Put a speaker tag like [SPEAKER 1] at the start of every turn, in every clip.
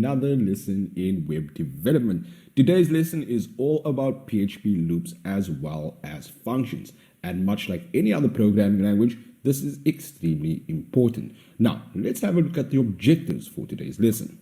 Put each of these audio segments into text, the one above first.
[SPEAKER 1] another lesson in web development. Today's lesson is all about PHP loops as well as functions. And much like any other programming language, this is extremely important. Now, let's have a look at the objectives for today's lesson.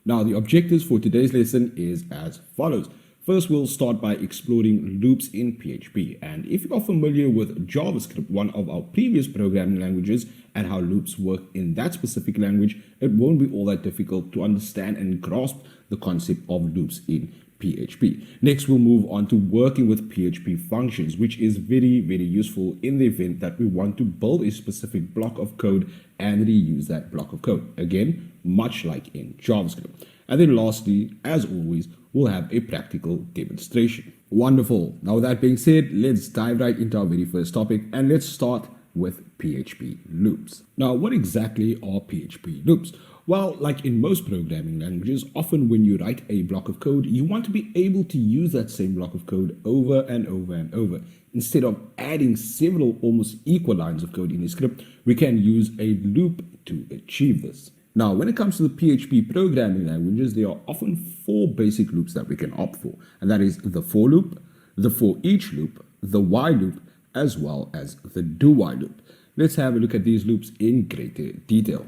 [SPEAKER 1] Now, the objectives for today's lesson is as follows. First, we'll start by exploring loops in PHP. And if you are familiar with JavaScript, one of our previous programming languages, and how loops work in that specific language, it won't be all that difficult to understand and grasp the concept of loops in PHP. Next, we'll move on to working with PHP functions, which is very, very useful in the event that we want to build a specific block of code and reuse that block of code. Again, much like in JavaScript. And then lastly, as always, we'll have a practical demonstration. Wonderful. Now, with that being said, let's dive right into our very first topic, and let's start with PHP loops. Now, what exactly are PHP loops? Well, like in most programming languages, often when you write a block of code, you want to be able to use that same block of code over and over and over. Instead of adding several almost equal lines of code in a script, we can use a loop to achieve this. Now, when it comes to the PHP programming languages, there are often four basic loops that we can opt for, and that is the for loop, the for each loop, the while loop, as well as the do while loop. Let's have a look at these loops in greater detail.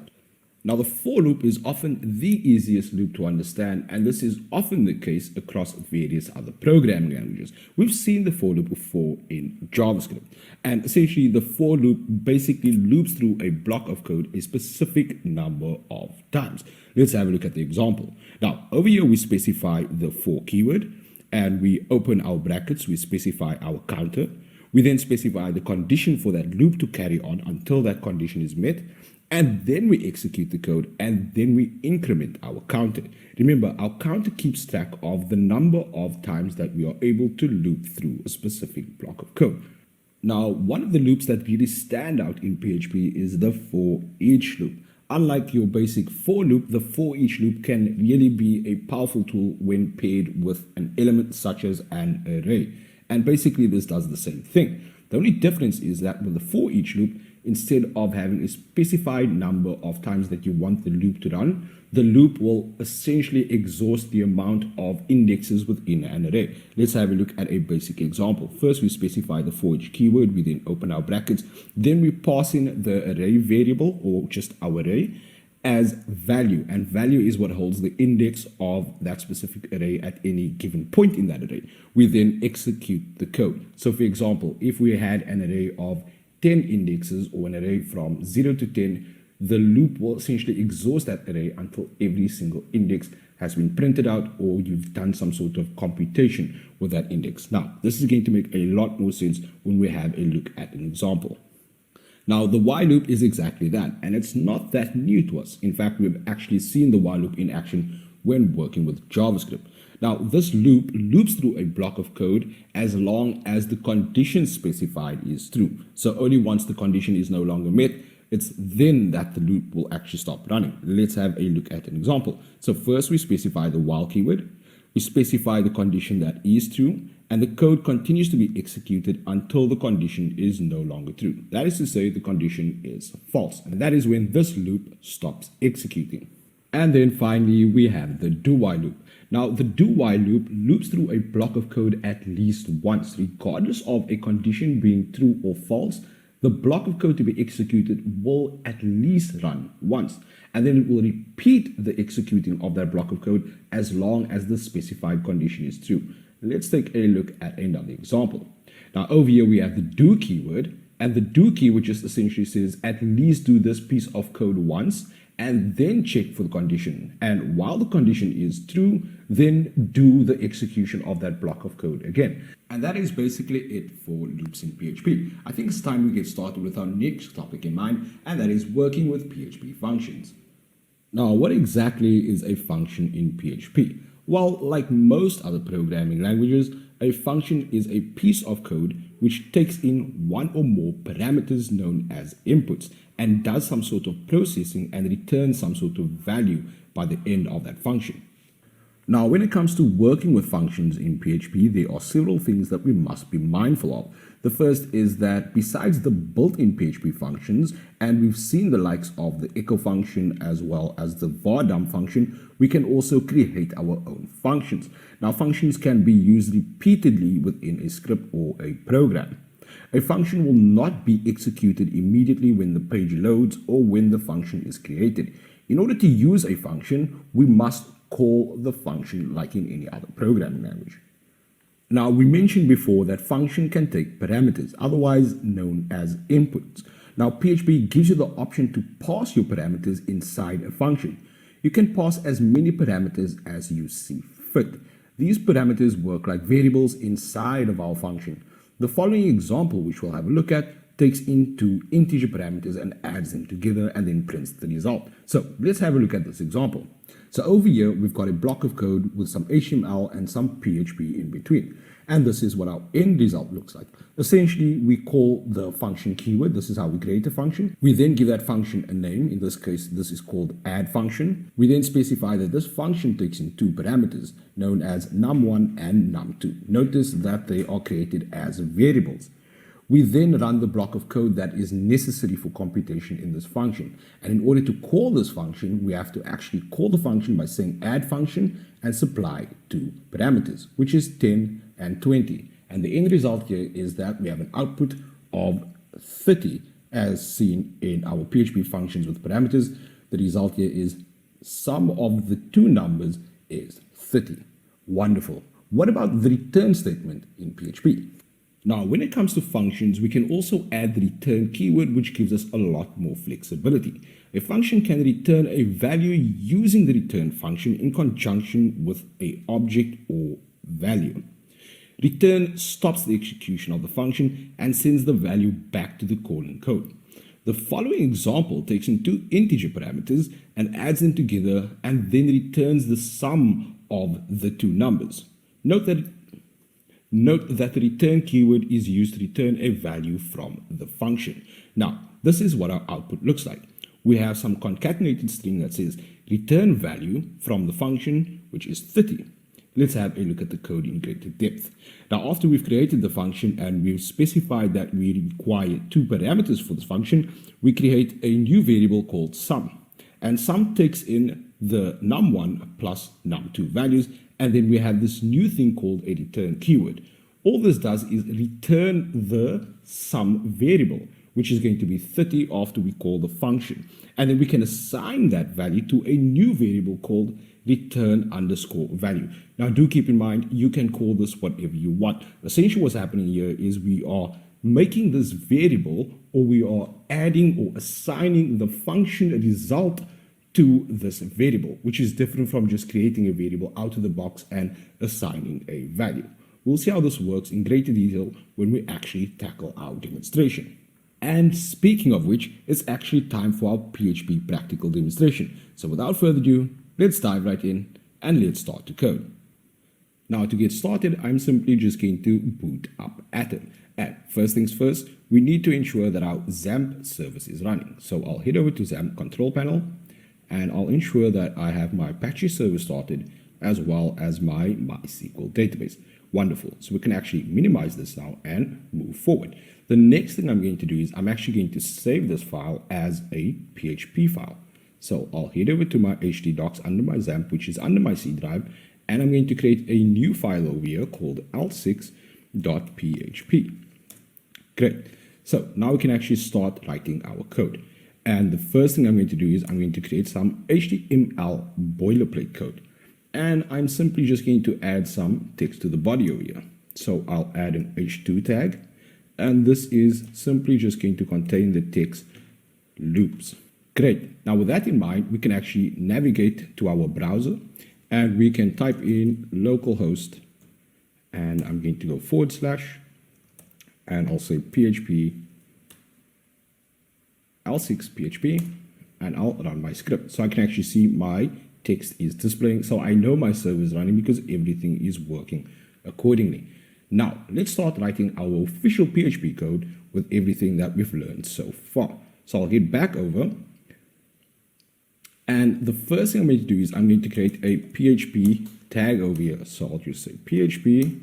[SPEAKER 1] Now, the for loop is often the easiest loop to understand, and this is often the case across various other programming languages. We've seen the for loop before in JavaScript, and essentially the for loop basically loops through a block of code a specific number of times. Let's have a look at the example. Now, over here we specify the for keyword, and we open our brackets, we specify our counter. We then specify the condition for that loop to carry on until that condition is met, and then we execute the code, and then we increment our counter. Remember, our counter keeps track of the number of times that we are able to loop through a specific block of code. Now, one of the loops that really stand out in PHP is the for each loop. Unlike your basic for loop, the for each loop can really be a powerful tool when paired with an element such as an array. And basically this does the same thing. The only difference is that with the for each loop, instead of having a specified number of times that you want the loop to run, the loop will essentially exhaust the amount of indexes within an array. Let's have a look at a basic example. First, we specify the for each keyword, we then open our brackets, then we pass in the array variable, or just our array, as value, and value is what holds the index of that specific array at any given point in that array. We then execute the code. So for example, if we had an array of 10 indexes, or an array from 0 to 10, the loop will essentially exhaust that array until every single index has been printed out, or you've done some sort of computation with that index. Now, this is going to make a lot more sense when we have a look at an example. Now, the while loop is exactly that, and it's not that new to us. In fact, we've actually seen the while loop in action when working with JavaScript. Now, this loop loops through a block of code as long as the condition specified is true. So only once the condition is no longer met, it's then that the loop will actually stop running. Let's have a look at an example. So first we specify the while keyword, we specify the condition that is true, and the code continues to be executed until the condition is no longer true. That is to say, the condition is false, and that is when this loop stops executing. And then finally, we have the do while loop. Now, the do while loop loops through a block of code at least once, regardless of a condition being true or false. The block of code to be executed will at least run once, and then it will repeat the executing of that block of code as long as the specified condition is true. Let's take a look at another example. Now, over here we have the do keyword, and the do keyword just essentially says at least do this piece of code once, and then check for the condition. And while the condition is true, then do the execution of that block of code again. And that is basically it for loops in PHP. I think it's time we get started with our next topic in mind, and that is working with PHP functions. Now, what exactly is a function in PHP? Well, like most other programming languages, a function is a piece of code which takes in one or more parameters known as inputs and does some sort of processing and returns some sort of value by the end of that function. Now, when it comes to working with functions in PHP, there are several things that we must be mindful of. The first is that besides the built-in PHP functions, and we've seen the likes of the echo function as well as the var dump function, we can also create our own functions. Now, functions can be used repeatedly within a script or a program. A function will not be executed immediately when the page loads or when the function is created. In order to use a function, we must call the function like in any other programming language. Now, we mentioned before that function can take parameters, otherwise known as inputs. Now, PHP gives you the option to pass your parameters inside a function. You can pass as many parameters as you see fit. These parameters work like variables inside of our function. The following example, which we'll have a look at, takes in two integer parameters and adds them together and then prints the result. So let's have a look at this example. So over here, we've got a block of code with some HTML and some PHP in between. And this is what our end result looks like. Essentially, we call the function keyword. This is how we create a function. We then give that function a name. In this case, this is called add function. We then specify that this function takes in two parameters known as num1 and num2. Notice that they are created as variables. We then run the block of code that is necessary for computation in this function. And in order to call this function, we have to actually call the function by saying add function and supply two parameters, which is 10 and 20. And the end result here is that we have an output of 30 as seen in our PHP functions with parameters. The result here is sum of the two numbers is 30. Wonderful. What about the return statement in PHP? Now, when it comes to functions, we can also add the return keyword, which gives us a lot more flexibility. A function can return a value using the return function in conjunction with an object or value. Return stops the execution of the function and sends the value back to the calling code. The following example takes in two integer parameters and adds them together and then returns the sum of the two numbers. Note that the return keyword is used to return a value from the function. Now, this is what our output looks like. We have some concatenated string that says return value from the function, which is 30. Let's have a look at the code in greater depth. Now, after we've created the function and we've specified that we require two parameters for this function, we create a new variable called sum. And sum takes in the num1 plus num2 values, and then we have this new thing called a return keyword. All this does is return the sum variable, which is going to be 30 after we call the function. And then we can assign that value to a new variable called return underscore value. Now, do keep in mind, you can call this whatever you want. Essentially, what's happening here is we are making this variable, or we are adding or assigning the function result to this variable, which is different from just creating a variable out of the box and assigning a value. We'll see how this works in greater detail when we actually tackle our demonstration. And speaking of which, it's actually time for our PHP Practical Demonstration. So without further ado, let's dive right in and let's start to code. Now, to get started, I'm simply just going to boot up Atom. And first things first, we need to ensure that our XAMPP service is running. So I'll head over to XAMPP control panel, and I'll ensure that I have my Apache server started as well as my MySQL database. Wonderful. So we can actually minimize this now and move forward. The next thing I'm going to do is I'm actually going to save this file as a PHP file. So I'll head over to my htdocs under my XAMPP, which is under my C drive, and I'm going to create a new file over here called l6.php. Great. So now we can actually start writing our code. And the first thing I'm going to do is I'm going to create some HTML boilerplate code. And I'm simply just going to add some text to the body over here. So I'll add an h2 tag. And this is simply just going to contain the text loops. Great. Now with that in mind, we can actually navigate to our browser and we can type in localhost. And I'm going to go / and I'll say PHP L6 PHP, and I'll run my script. So I can actually see my text is displaying. So I know my server is running because everything is working accordingly. Now, let's start writing our official PHP code with everything that we've learned so far. So I'll head back over And the first thing I'm going to do is I'm going to create a PHP tag over here. So I'll just say PHP,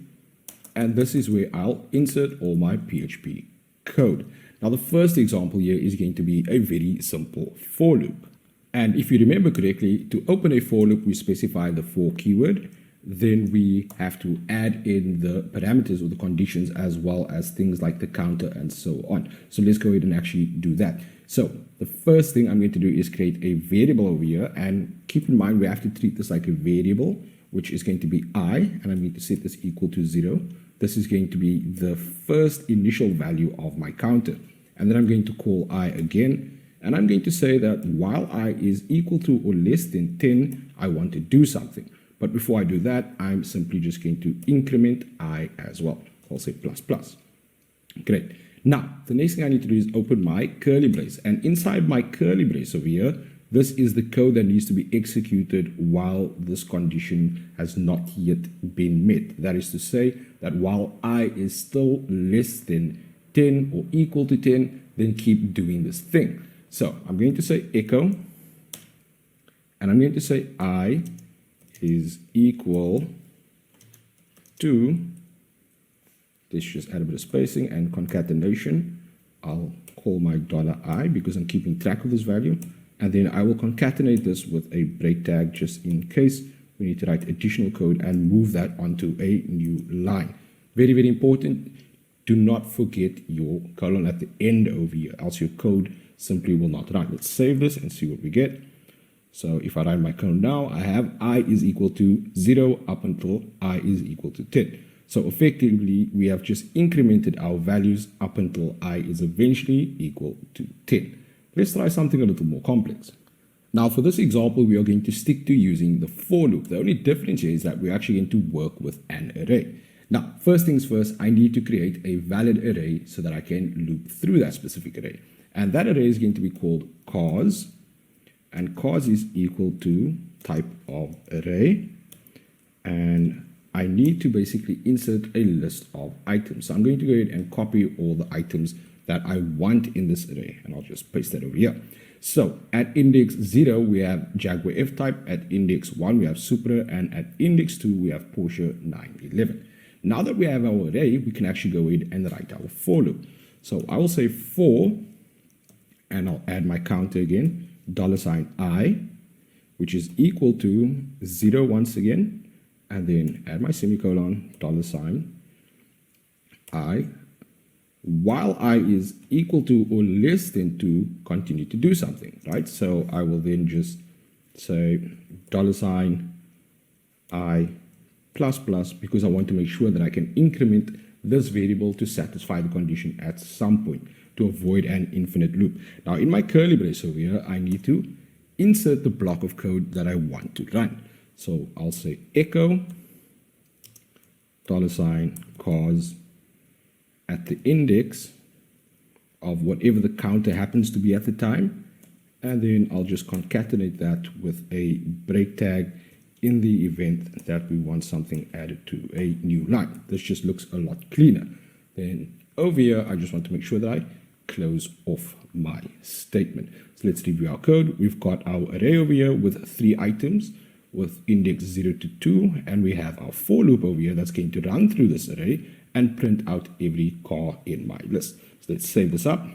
[SPEAKER 1] and this is where I'll insert all my PHP code. Now, the first example here is going to be a very simple for loop. And if you remember correctly, to open a for loop, we specify the for keyword. Then we have to add in the parameters or the conditions, as well as things like the counter and so on. So let's go ahead and actually do that. So the first thing I'm going to do is create a variable over here, and keep in mind we have to treat this like a variable, which is going to be I, and I'm going to set this equal to 0. This is going to be the first initial value of my counter. And then I'm going to call I again, and I'm going to say that while I is equal to or less than 10, I want to do something. But before I do that, I'm simply just going to increment I as well. I'll say plus plus. Great. Now, the next thing I need to do is open my curly brace. And inside my curly brace over here, this is the code that needs to be executed while this condition has not yet been met. That is to say that while I is still less than 10 or equal to 10, then keep doing this thing. So I'm going to say echo, and I'm going to say I is equal to, let's just add a bit of spacing and concatenation. I'll call my $I because I'm keeping track of this value. And then I will concatenate this with a break tag just in case we need to write additional code and move that onto a new line. Very, very important. Do not forget your colon at the end over here, else your code simply will not run. Let's save this and see what we get. So if I run my code now, I have I is equal to 0 up until I is equal to 10. So effectively, we have just incremented our values up until I is eventually equal to 10. Let's try something a little more complex. Now, for this example, we are going to stick to using the for loop. The only difference here is that we're actually going to work with an array. Now, first things first, I need to create a valid array so that I can loop through that specific array. And that array is going to be called cause. And cause is equal to type of array. And I need to basically insert a list of items. So I'm going to go ahead and copy all the items that I want in this array. And I'll just paste that over here. So at index 0, we have Jaguar F-type. At index 1, we have Supra. And at index 2, we have Porsche 911. Now that we have our array, we can actually go ahead and write our for loop. So I will say for, and I'll add my counter again, $I, which is equal to 0 once again, and then add my semicolon, $I, while I is equal to or less than 2, continue to do something, right? So I will then just say $I plus plus, because I want to make sure that I can increment this variable to satisfy the condition at some point to avoid an infinite loop. Now in my curly brace over here, I need to insert the block of code that I want to run. So I'll say echo $cause at the index of whatever the counter happens to be at the time, and then I'll just concatenate that with a break tag in the event that we want something added to a new line. This just looks a lot cleaner. Then over here, I just want to make sure that I close off my statement. So let's review our code. We've got our array over here with 3 items with index 0 to 2, and we have our for loop over here that's going to run through this array and print out every car in my list. So let's save this up,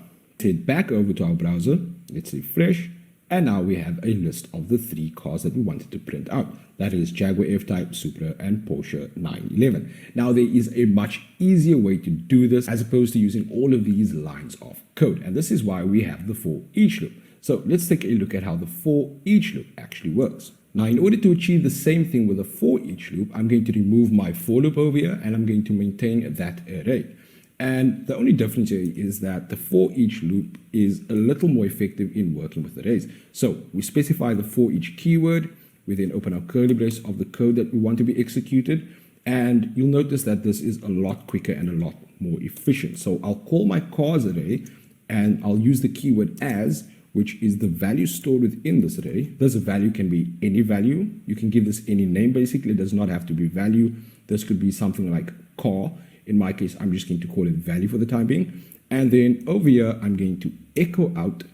[SPEAKER 1] head back over to our browser, let's refresh, and now we have a list of the 3 cars that we wanted to print out. That is Jaguar F-Type, Supra, and Porsche 911. Now there is a much easier way to do this as opposed to using all of these lines of code, and this is why we have the for each loop. So let's take a look at how the for each loop actually works. Now, in order to achieve the same thing with a for each loop, I'm going to remove my for loop over here, and I'm going to maintain that array. And the only difference here is that the for each loop is a little more effective in working with arrays. So we specify the for each keyword. We then open our curly brace of the code that we want to be executed. And you'll notice that this is a lot quicker and a lot more efficient. So I'll call my cars array, and I'll use the keyword as, which is the value stored within this array. This value can be any value. You can give this any name, basically. It does not have to be value. This could be something like car. In my case, I'm just going to call it value for the time being. And then over here, I'm going to echo out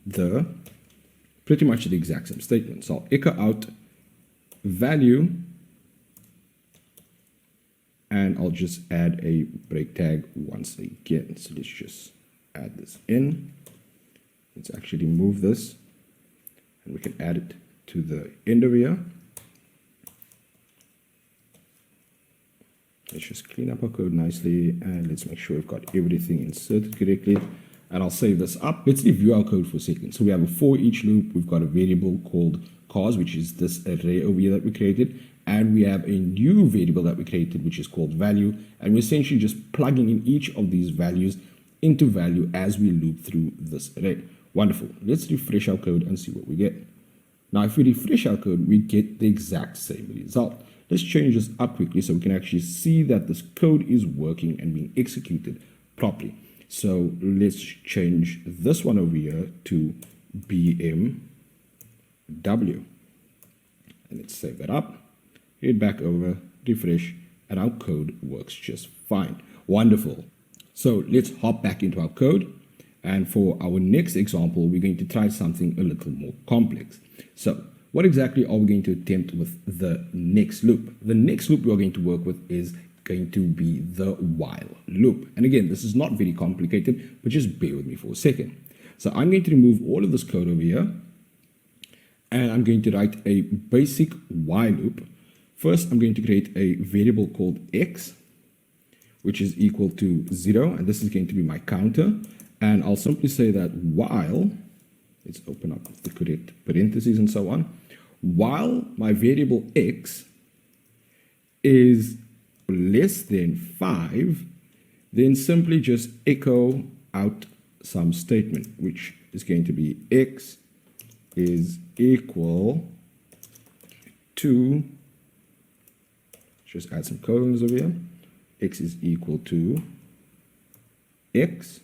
[SPEAKER 1] the pretty much the exact same statement. So I'll echo out value, and I'll just add a break tag once again. So let's just add this in. Let's actually move this, and we can add it to the end of here. Let's just clean up our code nicely, and let's make sure we've got everything inserted correctly. And I'll save this up. Let's review our code for a second. So we have a for each loop. We've got a variable called cars, which is this array over here that we created. And we have a new variable that we created, which is called value. And we're essentially just plugging in each of these values into value as we loop through this array. Wonderful. Let's refresh our code and see what we get. Now, if we refresh our code, we get the exact same result. Let's change this up quickly so we can actually see that this code is working and being executed properly. So let's change this one over here to BMW. And let's save that up. Head back over, refresh, and our code works just fine. Wonderful. So let's hop back into our code. And for our next example, we're going to try something a little more complex. So what exactly are we going to attempt with the next loop? The next loop we're going to work with is going to be the while loop. And again, this is not very complicated, but just bear with me for a second. So I'm going to remove all of this code over here, and I'm going to write a basic while loop. First, I'm going to create a variable called x, which is equal to 0, and this is going to be my counter. And I'll simply say that while, let's open up the correct parentheses and so on, while my variable x is less than 5, then simply just echo out some statement, which is going to be x is equal to, just add some colons over here, x is equal to x,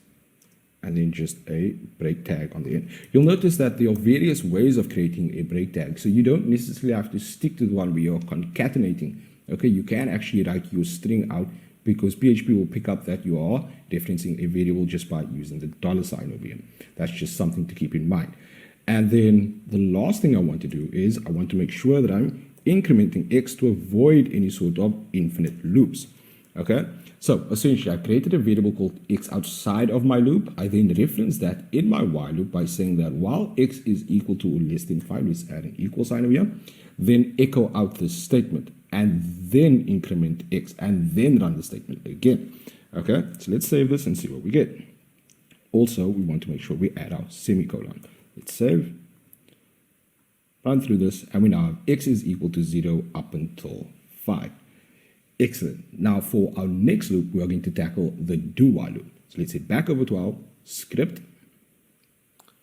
[SPEAKER 1] and then just a break tag on the end. You'll notice that there are various ways of creating a break tag, so you don't necessarily have to stick to the one where you're concatenating. Okay, you can actually write your string out, because PHP will pick up that you are referencing a variable just by using the $sign over here. That's just something to keep in mind. And then the last thing I want to do is I want to make sure that I'm incrementing x to avoid any sort of infinite loops. Okay, so essentially I created a variable called x outside of my loop. I then reference that in my while loop by saying that while x is equal to or less than 5, let's add an equal sign over here, then echo out this statement, and then increment x, and then run the statement again. Okay, so let's save this and see what we get. Also, we want to make sure we add our semicolon. Let's save, run through this, and we now have x is equal to 0 up until 5. Excellent. Now for our next loop, we are going to tackle the do while loop. So let's head back over to our script.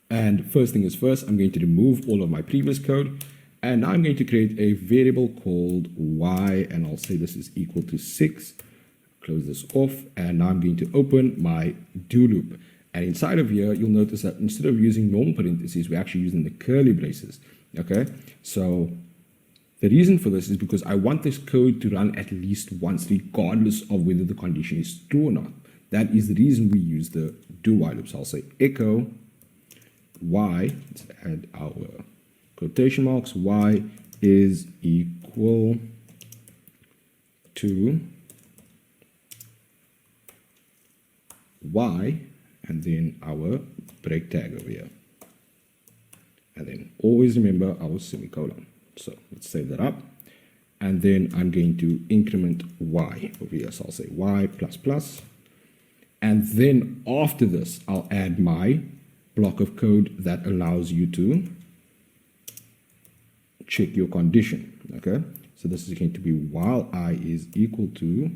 [SPEAKER 1] And first thing is first, I'm going to remove all of my previous code. And now I'm going to create a variable called y, and I'll say this is equal to 6. Close this off, and now I'm going to open my do loop. And inside of here, you'll notice that instead of using normal parentheses, we're actually using the curly braces. Okay, so the reason for this is because I want this code to run at least once, regardless of whether the condition is true or not. That is the reason we use the do while loop. So I'll say echo y, let's add our quotation marks, y is equal to y, and then our break tag over here. And then always remember our semicolon. So let's save that up. And then I'm going to increment y over here. So I'll say y plus plus. And then after this, I'll add my block of code that allows you to check your condition. Okay, so this is going to be while I is equal to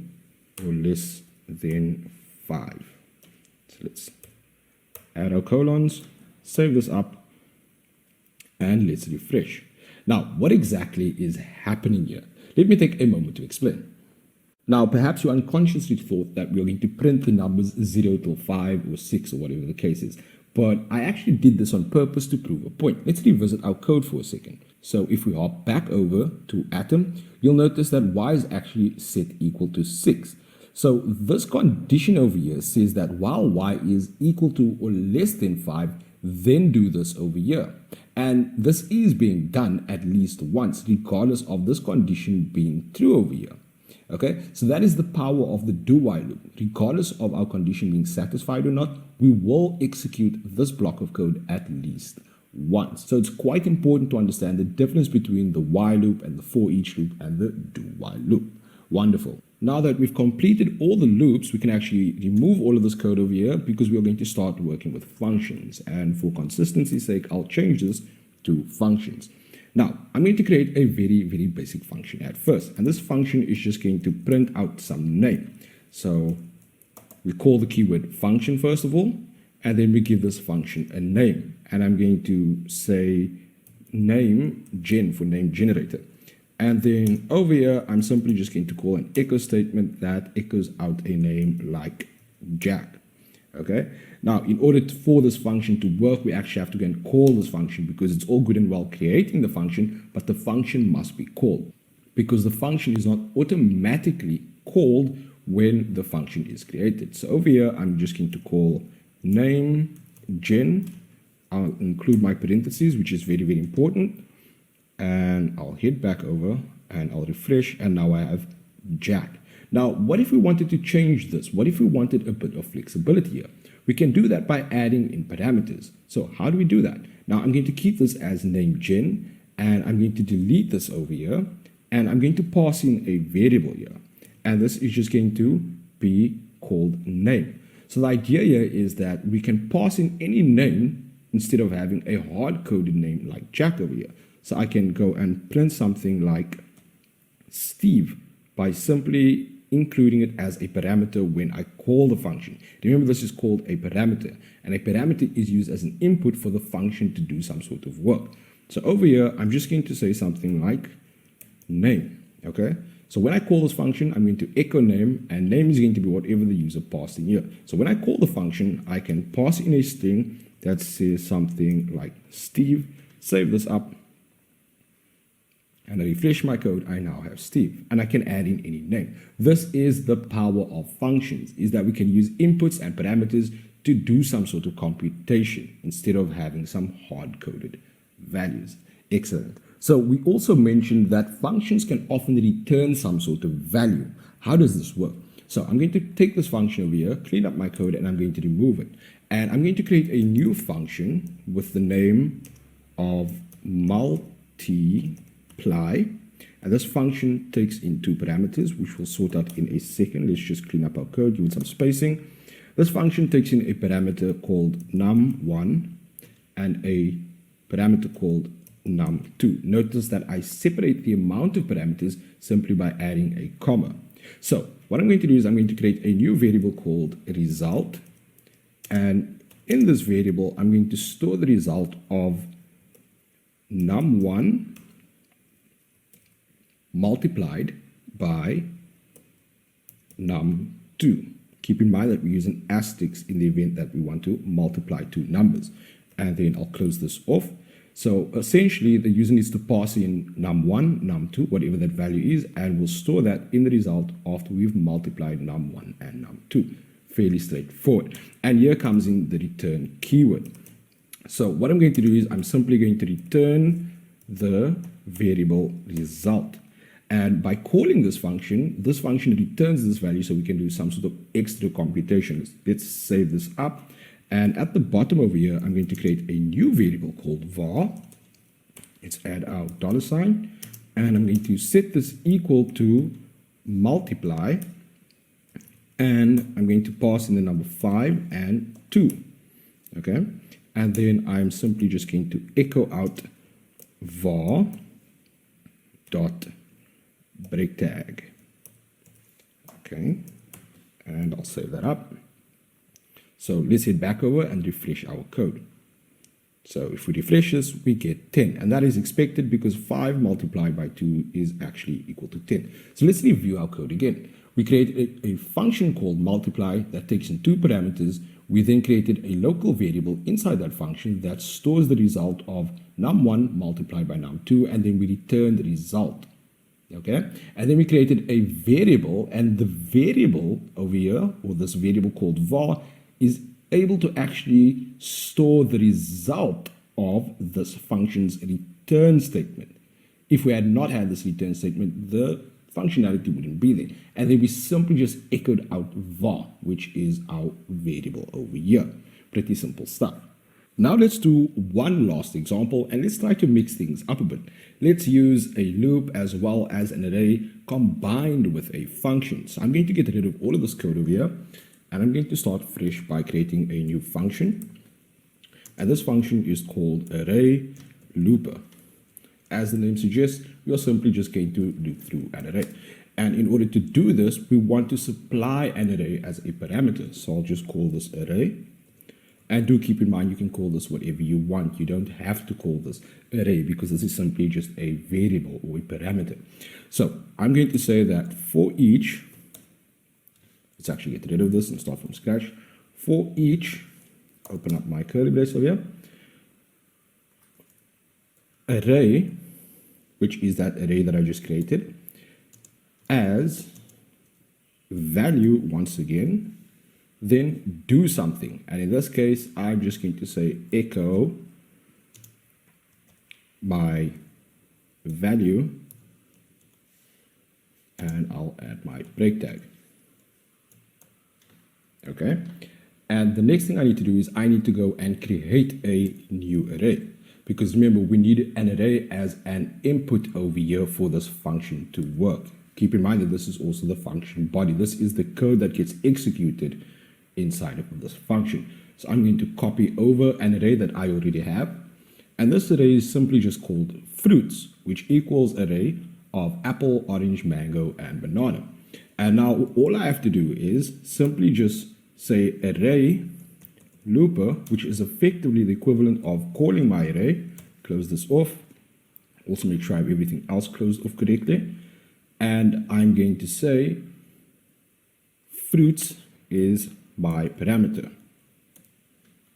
[SPEAKER 1] or less than 5. So let's add our colons, save this up, and let's refresh. Now, what exactly is happening here? Let me take a moment to explain. Now, perhaps you unconsciously thought that we are going to print the numbers 0 till 5 or 6 or whatever the case is. But I actually did this on purpose to prove a point. Let's revisit our code for a second. So if we hop back over to Atom, you'll notice that y is actually set equal to 6. So this condition over here says that while y is equal to or less than 5, then do this over here. And this is being done at least once, regardless of this condition being true over here. Okay, so that is the power of the do while loop. Regardless of our condition being satisfied or not, we will execute this block of code at least once. So it's quite important to understand the difference between the while loop and the for each loop and the do while loop. Wonderful. Now that we've completed all the loops, we can actually remove all of this code over here because we're going to start working with functions. And for consistency's sake, I'll change this to functions. Now, I'm going to create a very, very basic function at first. And this function is just going to print out some name. So we call the keyword function first of all, and then we give this function a name. And I'm going to say name gen for name generator. And then over here, I'm simply just going to call an echo statement that echoes out a name like Jack. Okay. Now, in order for this function to work, we actually have to go and call this function because it's all good and well creating the function, but the function must be called because the function is not automatically called when the function is created. So over here, I'm just going to call name gen. I'll include my parentheses, which is very, very important. And I'll head back over and I'll refresh. And now I have Jack. Now, what if we wanted to change this? What if we wanted a bit of flexibility here? We can do that by adding in parameters. So how do we do that? Now, I'm going to keep this as name gen, and I'm going to delete this over here, and I'm going to pass in a variable here. And this is just going to be called name. So the idea here is that we can pass in any name instead of having a hard-coded name like Jack over here. So I can go and print something like Steve by simply including it as a parameter when I call the function. Remember, this is called a parameter, and a parameter is used as an input for the function to do some sort of work. So over here, I'm just going to say something like name, okay? So when I call this function, I'm going to echo name, and name is going to be whatever the user passed in here. So when I call the function, I can pass in a string that says something like Steve, save this up, and I refresh my code, I now have Steve, and I can add in any name. This is the power of functions, is that we can use inputs and parameters to do some sort of computation instead of having some hard-coded values. Excellent. So we also mentioned that functions can often return some sort of value. How does this work? So I'm going to take this function over here, clean up my code, and I'm going to remove it. And I'm going to create a new function with the name of multiply, and this function takes in two parameters, which we'll sort out in a second. Let's just clean up our code, give it some spacing. This function takes in a parameter called num1 and a parameter called num2. Notice that I separate the amount of parameters simply by adding a comma. So what I'm going to do is I'm going to create a new variable called result, and in this variable I'm going to store the result of num1 multiplied by num2. Keep in mind that we use an asterisk in the event that we want to multiply two numbers. And then I'll close this off. So essentially, the user needs to pass in num1, num2, whatever that value is, and we'll store that in the result after we've multiplied num1 and num2. Fairly straightforward. And here comes in the return keyword. So what I'm going to do is I'm simply going to return the variable result. And by calling this function returns this value so we can do some sort of extra computation. Let's save this up. And at the bottom over here, I'm going to create a new variable called var. Let's add our $, and I'm going to set this equal to multiply. And I'm going to pass in the number 5 and 2. Okay. And then I'm simply just going to echo out var dot break tag. Okay, and I'll save that up. So let's head back over and refresh our code. So if we refresh this, we get 10, and that is expected because 5 multiplied by 2 is actually equal to 10. So let's review our code again. We created a function called multiply that takes in two parameters. We then created a local variable inside that function that stores the result of num1 multiplied by num2, and then we return the result. Okay, and then we created a variable, and the variable over here, or this variable called var, is able to actually store the result of this function's return statement. If we had not had this return statement, the functionality wouldn't be there. And then we simply just echoed out var, which is our variable over here. Pretty simple stuff. Now let's do one last example and let's try to mix things up a bit. Let's use a loop as well as an array combined with a function. So I'm going to get rid of all of this code over here and I'm going to start fresh by creating a new function. And this function is called array looper. As the name suggests, we are simply just going to loop through an array. And in order to do this, we want to supply an array as a parameter. So I'll just call this array. And do keep in mind, you can call this whatever you want. You don't have to call this array because this is simply just a variable or a parameter. So I'm going to say that for each, let's actually get rid of this and start from scratch. For each, open up my curly brace over here, array, which is that array that I just created, as value once again, then do something. And in this case, I'm just going to say echo my value and I'll add my break tag. Okay. And the next thing I need to do is I need to go and create a new array. Because remember, we need an array as an input over here for this function to work. Keep in mind that this is also the function body. This is the code that gets executed inside of this function. So I'm going to copy over an array that I already have. And this array is simply just called fruits, which equals array of apple, orange, mango, and banana. And now all I have to do is simply just say array looper, which is effectively the equivalent of calling my array. Close this off. Also make sure I have everything else closed off correctly. And I'm going to say fruits is my parameter.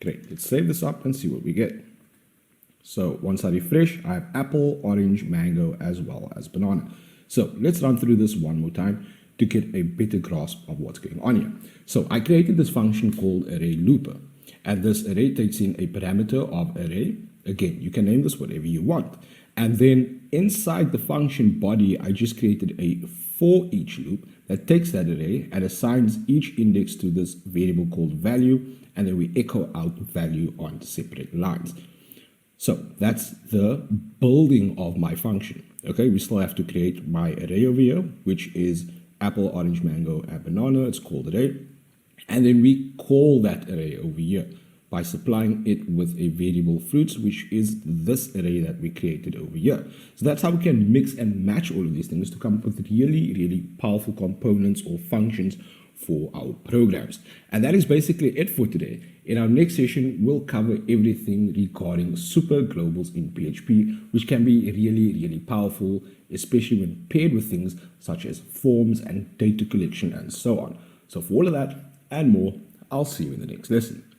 [SPEAKER 1] Great. Let's save this up and see what we get. So once I refresh, I have apple, orange, mango, as well as banana. So let's run through this one more time to get a better grasp of what's going on here. So I created this function called array looper. And this array takes in a parameter of array. Again, you can name this whatever you want. And then inside the function body, I just created a for each loop that takes that array and assigns each index to this variable called value. And then we echo out value on separate lines. So that's the building of my function. Okay, we still have to create my array over here, which is apple, orange, mango, and banana. It's called array. And then we call that array over here by supplying it with a variable fruits, which is this array that we created over here. So that's how we can mix and match all of these things to come up with really, really powerful components or functions for our programs. And that is basically it for today. In our next session, we'll cover everything regarding super globals in PHP, which can be really, really powerful, especially when paired with things such as forms and data collection and so on. So for all of that and more, I'll see you in the next lesson.